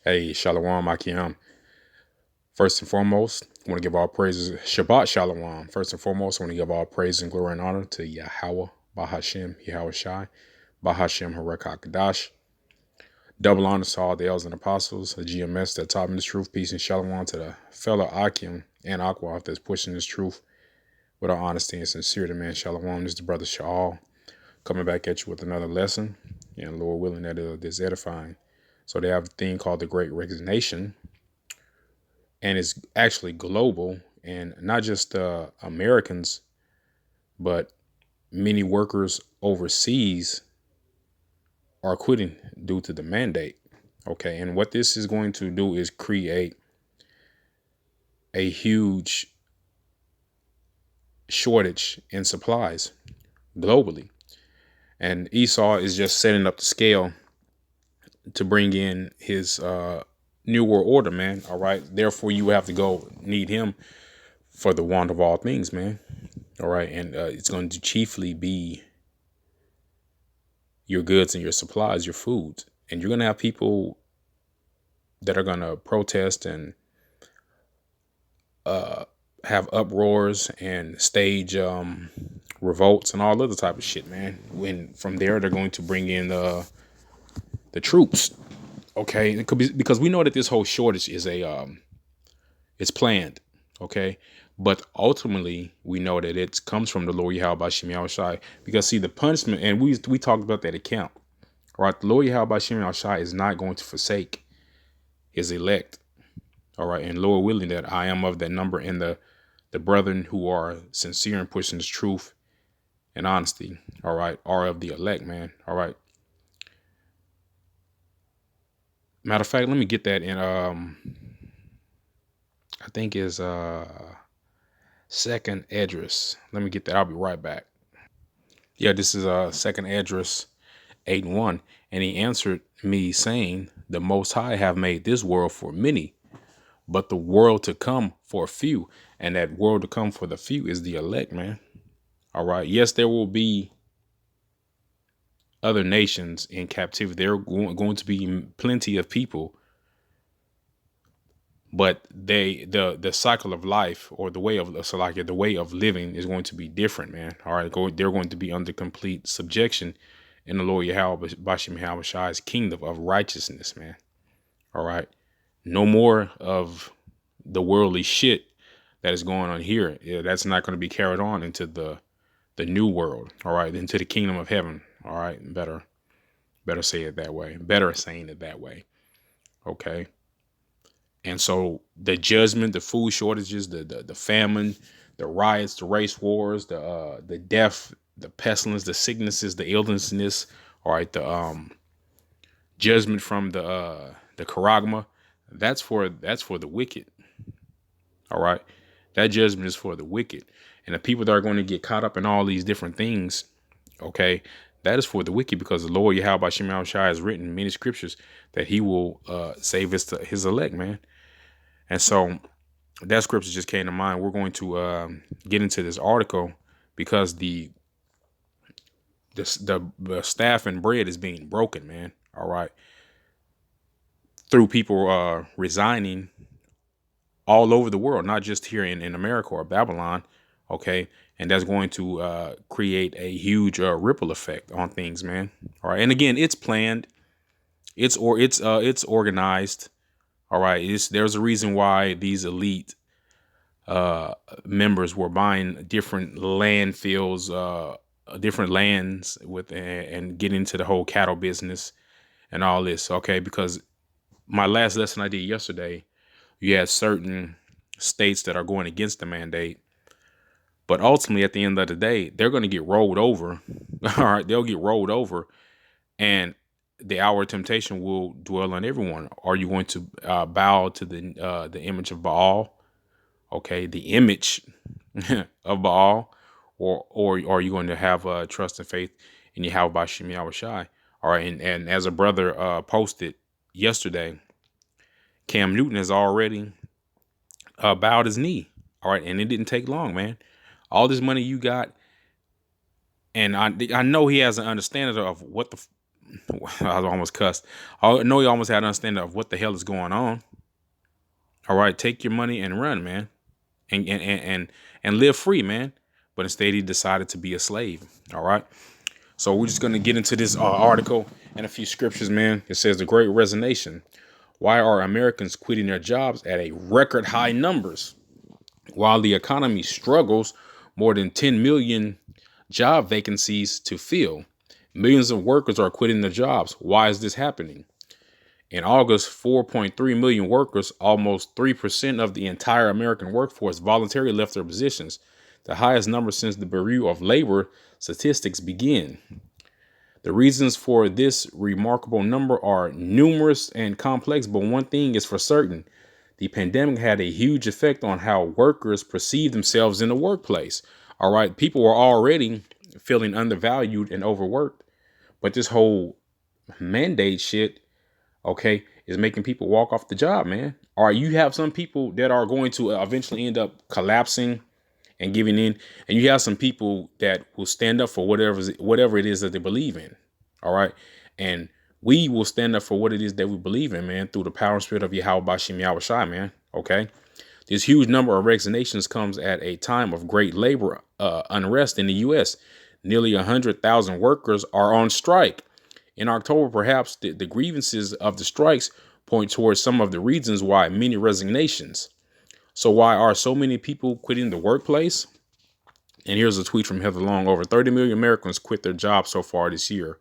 Hey, Shalom, Akim. First and foremost, I want to give all praises. Shabbat Shalom. First and foremost, I want to give all praise and glory and honor to Yahweh, Bahashem, Yahweh Shai, Bahashem, Harek HaKadash. Double honor to all the elders and apostles, the GMS that taught me this truth. Peace and Shalom to the fellow Akim and Aquaf that's pushing this truth with our honesty and sincerity, man. Shalom. This is the brother Shaal coming back at you with another lesson. And Lord willing, that is edifying. So they have a thing called the Great Resignation, and it's actually global, and not just Americans, but many workers overseas are quitting due to the mandate. Okay, and what this is going to do is create a huge shortage in supplies globally. And Esau is just setting up the scale to bring in his new world order, man. All right. Therefore, you have to go need him for the want of all things, man. All right. And it's going to chiefly be your goods and your supplies, your foods. And you're going to have people that are going to protest and have uproars and stage revolts and all other type of shit, man. When from there, they're going to bring in the troops. Okay. It could be because we know that this whole shortage is it's planned. Okay. But ultimately, we know that it comes from the Lord Yahweh Shem Shai. Because see, the punishment, and we talked about that account, right? The Lord Yahweh Shem Shai is not going to forsake his elect. All right. And Lord willing that I am of that number, and the brethren who are sincere and pushing this truth and honesty, all right, are of the elect, man. All right. Matter of fact, let me get that in I think is second address. Let me get that. I'll be right back. Yeah, this is second address 8:1. And he answered me, saying, the Most High have made this world for many, but the world to come for a few. And that world to come for the few is the elect, man. All right. Yes, there will be other nations in captivity. There are going to be plenty of people, but the cycle of life, or the way of Salakia, the way of living is going to be different, man. All right. They're going to be under complete subjection in the Lord Yahweh Bashim Yahweh Shai's kingdom of righteousness, man. All right. No more of the worldly shit that is going on here. Yeah, that's not going to be carried on into the new world. All right. Into the kingdom of heaven. All right. Better say it that way. Better saying it that way. Okay. And so the judgment, the food shortages, the famine, the riots, the race wars, the death, the pestilence, the sicknesses, the illnessness, all right, the judgment from the charagma, that's for the wicked. All right. That judgment is for the wicked. And the people that are going to get caught up in all these different things, okay, that is for the wicked, because the Lord Yahweh Shem Shai has written in many scriptures that he will save his elect, man. And so that scripture just came to mind. We're going to get into this article because the staff and bread is being broken, man. All right. Through people resigning all over the world, not just here in America or Babylon. Okay. And that's going to create a huge ripple effect on things, man. All right. And again, it's planned. It's organized. All right. There's a reason why these elite members were buying different landfills, different lands and getting into the whole cattle business and all this. Okay. Because my last lesson I did yesterday, you had certain states that are going against the mandate, but ultimately at the end of the day, they're going to get rolled over. All right. They'll get rolled over, and the hour of temptation will dwell on everyone. Are you going to bow to the image of Baal? Okay, the image of Baal, or are you going to have trust and faith in Yahweh Bashim Yahweh Shai? All right, and as a brother posted yesterday, Cam Newton has already bowed his knee. All right, and it didn't take long, man. All this money you got, and I know he has an understanding of what I almost cussed. I know you almost had an understanding of what the hell is going on. All right, take your money and run, man, and live free, man. But instead, he decided to be a slave. All right. So we're just gonna get into this article and a few scriptures, man. It says the Great Resignation. Why are Americans quitting their jobs at a record high numbers? While the economy struggles, more than 10 million job vacancies to fill. Millions of workers are quitting their jobs. Why is this happening? In August, 4.3 million workers, almost 3% of the entire American workforce, voluntarily left their positions, the highest number since the Bureau of Labor Statistics began. The reasons for this remarkable number are numerous and complex, but one thing is for certain. The pandemic had a huge effect on how workers perceive themselves in the workplace. All right, people were already feeling undervalued and overworked, but this whole mandate shit, okay, is making people walk off the job, man. All right, you have some people that are going to eventually end up collapsing and giving in, and you have some people that will stand up for whatever it is that they believe in. All right, and we will stand up for what it is that we believe in, man, through the power and spirit of Yahweh Bashim Yahweh Shai, man. Okay, this huge number of resignations comes at a time of great labor unrest in the U.S. Nearly 100,000 workers are on strike. In October, perhaps the grievances of the strikes point towards some of the reasons why many resignations. So why are so many people quitting the workplace? And here's a tweet from Heather Long. Over 30 million Americans quit their jobs so far this year.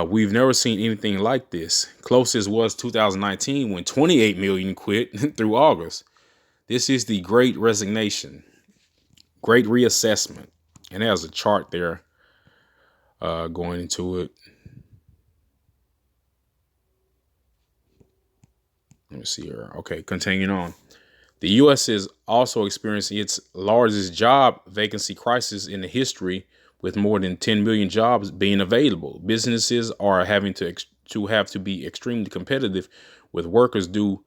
We've never seen anything like this. Closest was 2019 when 28 million quit through August. This is the Great Resignation, Great Reassessment. And there's a chart there going into it. Let me see here. Okay, continuing on. The U.S. is also experiencing its largest job vacancy crisis in the history, with more than 10 million jobs being available. Businesses are having to be extremely competitive with workers due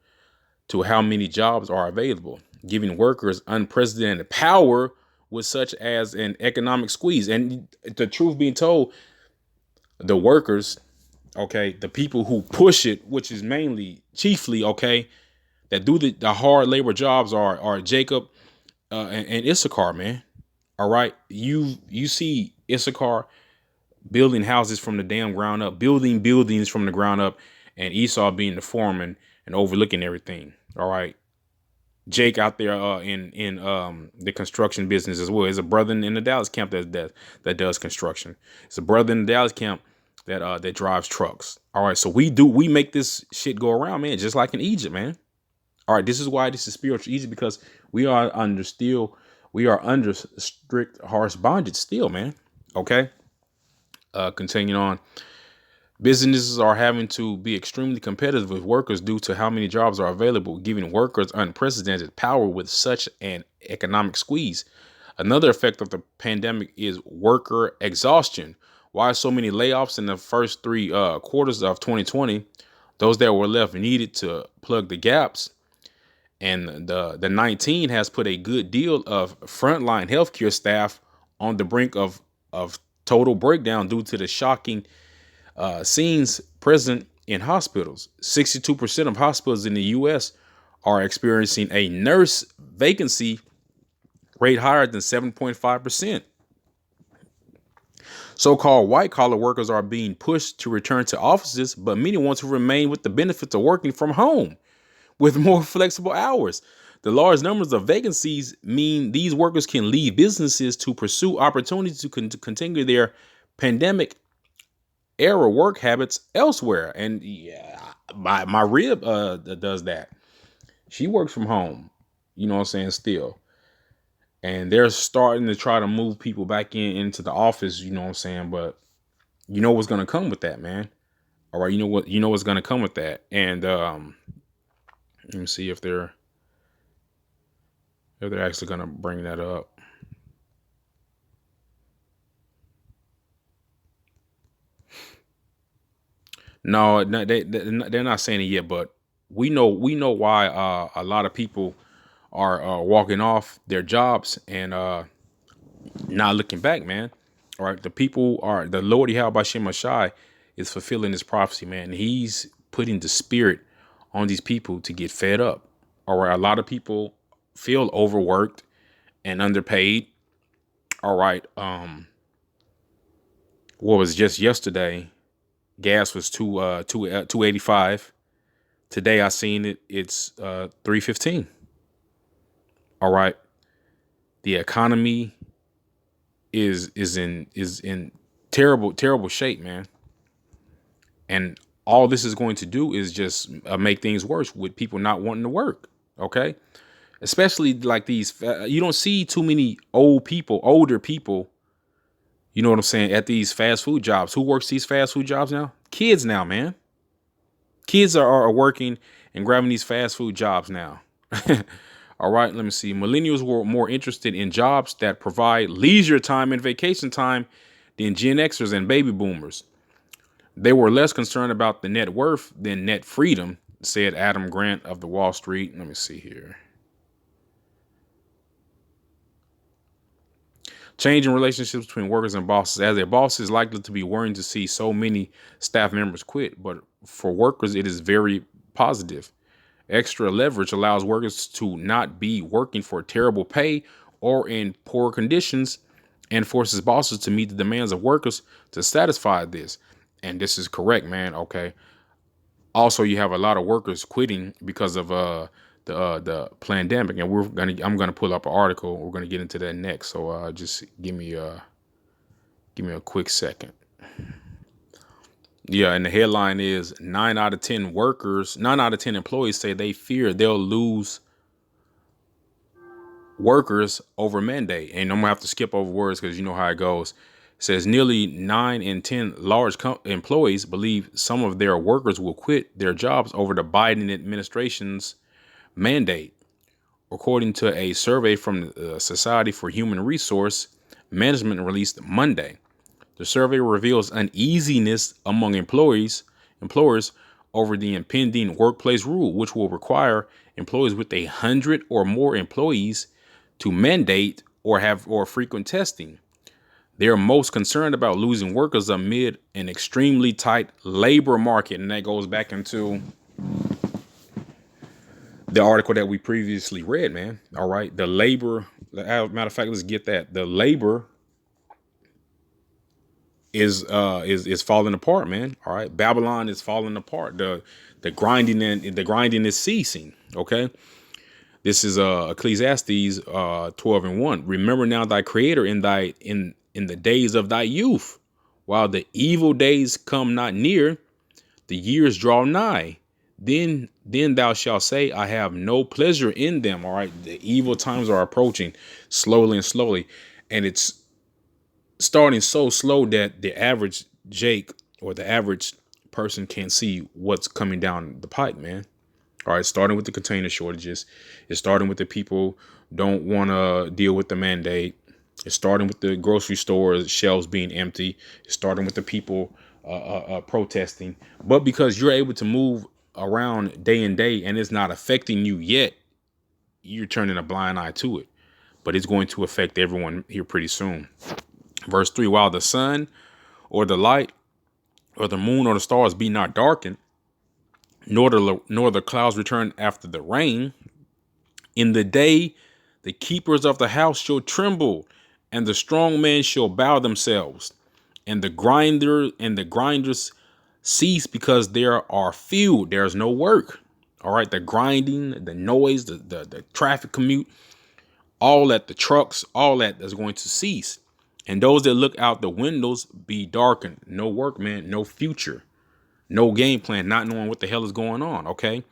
to how many jobs are available, giving workers unprecedented power with such as an economic squeeze. And the truth being told, the workers, okay, the people who push it, which is chiefly, okay, that do the hard labor jobs are Jacob and Issachar, man. All right. You see Issachar building houses from the damn ground up, building buildings from the ground up, and Esau being the foreman and overlooking everything. All right. Jake out there in the construction business as well. There's a brother in the Dallas camp that does construction. It's a brother in the Dallas camp that drives trucks. All right. So we make this shit go around, man, just like in Egypt, man. All right, this is why this is spiritual Egypt, because we are under strict, harsh bondage still, man. Okay. Continuing on. Businesses are having to be extremely competitive with workers due to how many jobs are available, giving workers unprecedented power with such an economic squeeze. Another effect of the pandemic is worker exhaustion. Why so many layoffs in the first three quarters of 2020? Those that were left needed to plug the gaps. And the 19 has put a good deal of frontline healthcare staff on the brink of total breakdown due to the shocking scenes present in hospitals. 62% of hospitals in the U.S. are experiencing a nurse vacancy rate higher than 7.5%. So-called white-collar workers are being pushed to return to offices, but many want to remain with the benefits of working from home with more flexible hours. The large numbers of vacancies mean these workers can leave businesses to pursue opportunities to continue their pandemic era work habits elsewhere. And yeah, my rib does that. She works from home, you know what I'm saying, still. And they're starting to try to move people back into the office, you know what I'm saying? But you know what's going to come with that, man. All right, you know what's going to come with that. And let me see if they're actually going to bring that up. No, they're not saying it yet, but we know why a lot of people are walking off their jobs and not looking back, man. All right, the Lord Yahweh Bashim Shai is fulfilling this prophecy, man. He's putting the spirit on these people to get fed up. All right. A lot of people feel overworked and underpaid. All right. What was just yesterday? Gas was 285. Today I seen it. It's 315. All right. The economy is in terrible shape, man. And all this is going to do is just make things worse with people not wanting to work. Okay. Especially like these, you don't see too many older people, you know what I'm saying, at these fast food jobs. Who works these fast food jobs now? Kids now, man. Kids are working and grabbing these fast food jobs now. All right, let me see. Millennials were more interested in jobs that provide leisure time and vacation time than Gen Xers and baby boomers. They were less concerned about the net worth than net freedom, said Adam Grant of the Wall Street. Let me see here. Change in relationships between workers and bosses. As a boss is likely to be worrying to see so many staff members quit, but for workers, it is very positive. Extra leverage allows workers to not be working for terrible pay or in poor conditions and forces bosses to meet the demands of workers to satisfy this. And this is correct, man. Okay. Also, you have a lot of workers quitting because of the pandemic, and I'm gonna pull up an article. We're gonna get into that next. So just give me a quick second. Yeah, and the headline is 9 out of 10 employees say they fear they'll lose workers over mandate. And I'm gonna have to skip over words because you know how it goes. It says nearly 9 in 10 large employees believe some of their workers will quit their jobs over the Biden administration's mandate, according to a survey from the Society for Human Resource Management released Monday. The survey reveals uneasiness among employers over the impending workplace rule, which will require employees with 100 or more employees to mandate or frequent testing. They're most concerned about losing workers amid an extremely tight labor market. And that goes back into the article that we previously read, man. All right. The labor, matter of fact, let's get that. The labor is falling apart, man. All right. Babylon is falling apart. The grinding is ceasing. Okay. This is Ecclesiastes 12:1. Remember now thy creator in the days of thy youth, while the evil days come not near, the years draw nigh. Then thou shalt say, I have no pleasure in them. All right. The evil times are approaching slowly. And it's starting so slow that the average Jake or the average person can't see what's coming down the pipe, man. All right. Starting with the container shortages. It's starting with the people don't want to deal with the mandate. It's starting with the grocery stores shelves being empty. It's starting with the people protesting. But because you're able to move around day and day and it's not affecting you yet, you're turning a blind eye to it. But it's going to affect everyone here pretty soon. Verse 3, while the sun or the light or the moon or the stars be not darkened, nor the clouds return after the rain, in the day the keepers of the house shall tremble, and the strong men shall bow themselves, and the grinders cease because there are few. There's no work. All right. The grinding, the noise, the traffic commute, all that, the trucks, all that is going to cease. And those that look out the windows be darkened. No work, man. No future. No game plan. Not knowing what the hell is going on. Okay.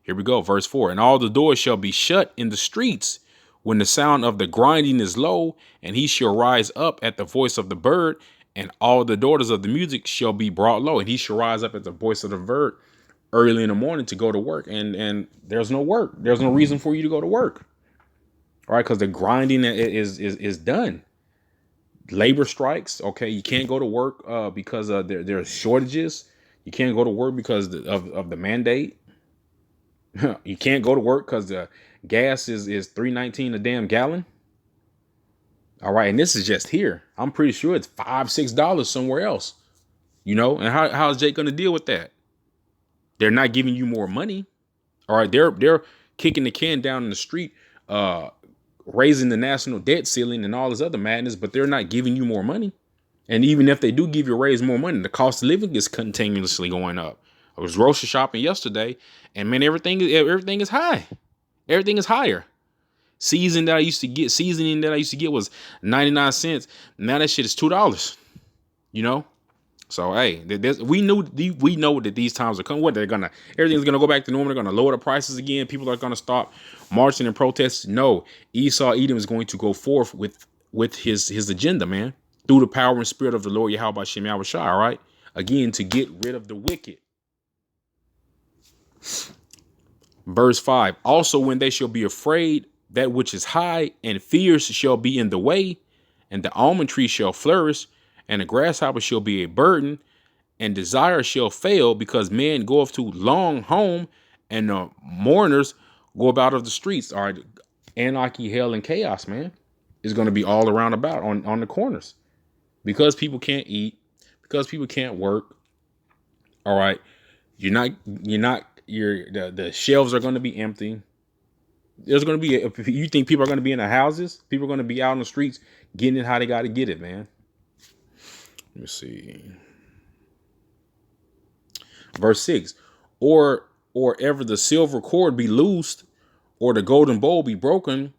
Here we go. Verse 4. And all the doors shall be shut in the streets when the sound of the grinding is low, and he shall rise up at the voice of the bird, and all the daughters of the music shall be brought low. And he shall rise up at the voice of the bird early in the morning to go to work. And there's no work. There's no reason for you to go to work. All right. Because the grinding is done. Labor strikes. OK, you can't go to work because there are shortages. You can't go to work because of the mandate. You can't go to work because the gas is $3.19 a damn gallon. All right. And this is just here. I'm pretty sure it's $5-6 somewhere else. And how is Jake going to deal with that? They're not giving you more money. All right, they're kicking the can down in the street, uh, raising the national debt ceiling and all this other madness, but they're not giving you more money. And even if they do give you a raise more money, the cost of living is continuously going up. I was grocery shopping yesterday, and man, everything is high. Everything is higher. Seasoning that I used to get was 99 cents. Now that shit is $2. You know. So hey, we know that these times are coming. What everything's gonna go back to normal. They're gonna lower the prices again. People are gonna stop marching and protesting. No, Esau Edom is going to go forth with his agenda, man, through the power and spirit of the Lord Yahweh Shem Yahushua. All right, again, to get rid of the wicked. Verse 5. Also, when they shall be afraid, that which is high and fierce shall be in the way, and the almond tree shall flourish, and the grasshopper shall be a burden, and desire shall fail, because man goeth to long home, and the mourners go about of the streets. All right, anarchy, hell, and chaos, man, is going to be all around about on the corners, because people can't eat, because people can't work. All right, the shelves are going to be empty. There's going to be, if you think people are going to be in the houses, people are going to be out on the streets getting it how they got to get it, man. Let me see. Verse 6. Or ever the silver cord be loosed, or the golden bowl be broken,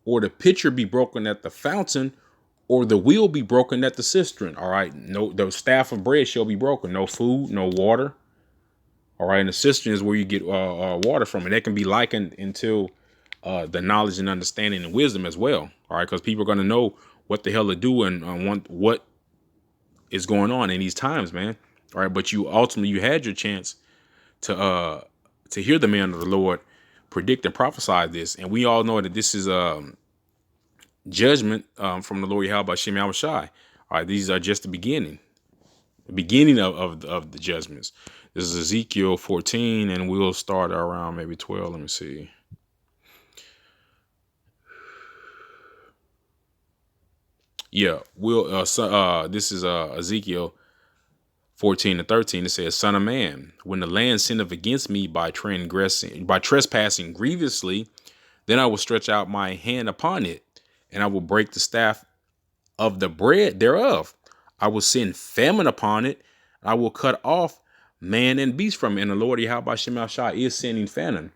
or the pitcher be broken at the fountain, or the wheel be broken at the cistern. All right. No, the staff of bread shall be broken. No food, no water. All right. And the cistern is where you get water from. And that can be likened into the knowledge and understanding and wisdom as well. All right. Because people are going to know what the hell to do and want what is going on in these times, man. All right. But you had your chance to hear the man of the Lord predict and prophesy this. And we all know that this is judgment from the Lord Yahweh Shem Yahushai. All right. These are just the beginning of the judgments. This is Ezekiel 14, and we'll start around maybe 12. Let me see. Yeah, this is Ezekiel 14 to 13. It says, Son of man, when the land sinneth against me by trespassing grievously, then I will stretch out my hand upon it, and I will break the staff of the bread thereof. I will send famine upon it. I will cut off man and beast from it. And the Lord Yahweh Shem Yahushua is sending famine.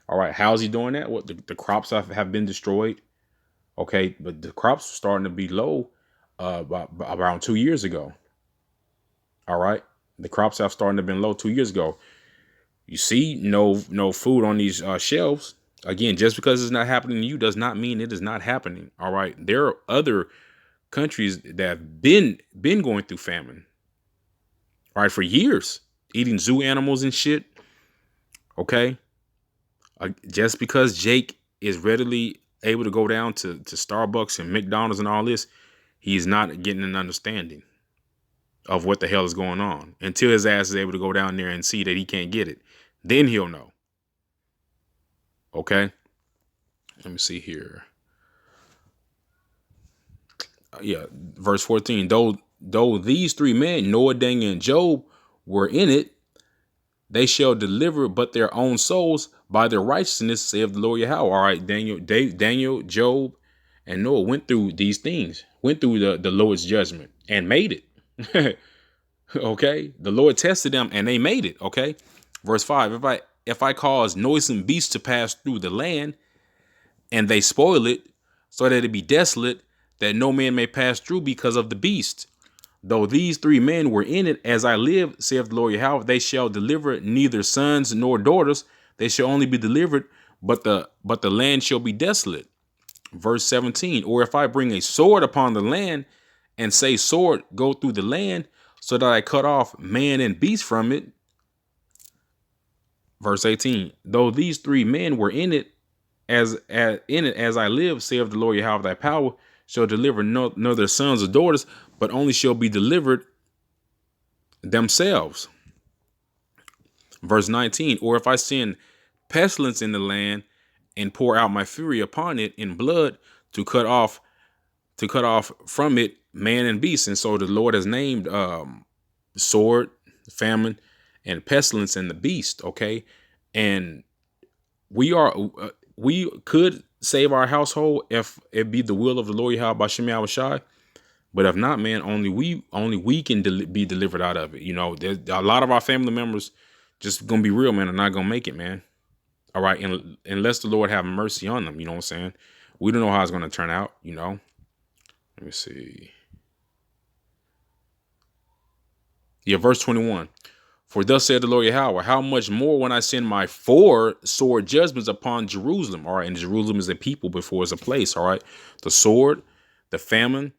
All right, how's he doing that? What the crops have been destroyed. Okay, but the crops are starting to be low around 2 years ago. All right, the crops have started to been low 2 years ago. You see, no food on these shelves. Again, just because it's not happening to you does not mean it is not happening. All right, there are other countries that have been going through famine. All right, for years, eating zoo animals and shit. Okay, just because Jake is readily able to go down to Starbucks and McDonald's and all this, he's not getting an understanding of what the hell is going on until his ass is able to go down there and see that he can't get it. Then he'll know. Okay. Let me see here. Yeah. Verse 14, though these three men, Noah, Daniel, and Job, were in it, they shall deliver but their own souls by their righteousness, saith the Lord Yahweh. All right, Daniel, Job, and Noah went through these things, went through the Lord's judgment and made it. Okay, the Lord tested them and they made it. Okay, verse 5: If I cause noisome beasts to pass through the land, and they spoil it, so that it be desolate, that no man may pass through because of the beast. Though these three men were in it, as I live, saith the Lord Yahweh, they shall deliver neither sons nor daughters. They shall only be delivered, but the land shall be desolate. Verse 17, or if I bring a sword upon the land, and say, sword, go through the land, so that I cut off man and beast from it. Verse 18, though these three men were in it, as I live, saith the Lord Yahweh, thy power shall deliver no their sons or daughters, but only shall be delivered themselves. Verse 19, or if I send pestilence in the land and pour out my fury upon it in blood to cut off from it man and beast. And so the Lord has named sword, famine, and pestilence and the beast. Okay. And we could save our household if it be the will of the Lord Yahweh Bashem Yahweh Shai. But if not, man, only we can be delivered out of it. You know, there's a lot of our family members, just gonna be real, man, are not gonna make it, man. All right, and unless the Lord have mercy on them, you know what I'm saying? We don't know how it's gonna turn out, you know. Let me see. Yeah, verse 21. For thus said the Lord Yahweh, how much more when I send my 4 sword judgments upon Jerusalem? All right, and Jerusalem is a people before it's a place. All right, the sword, the famine,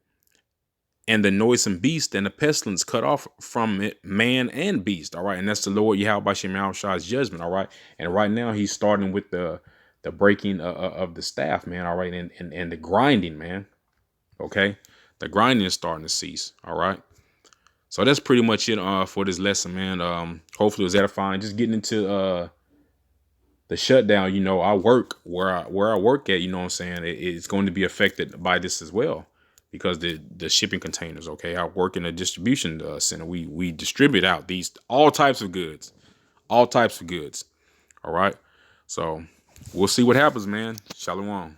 and the noisome beast and the pestilence cut off from it, man and beast. All right. And that's the Lord Yahweh Shem Shai's judgment. All right. And right now he's starting with the breaking of the staff, man. All right. And the grinding, man. Okay. The grinding is starting to cease. All right. So that's pretty much it for this lesson, man. Hopefully it was edifying. Just getting into the shutdown, you know, I work where I work at, you know what I'm saying? It's going to be affected by this as well because the shipping containers, okay? I work in a distribution center. We distribute out these all types of goods. All types of goods. All right? So, we'll see what happens, man. Shalom.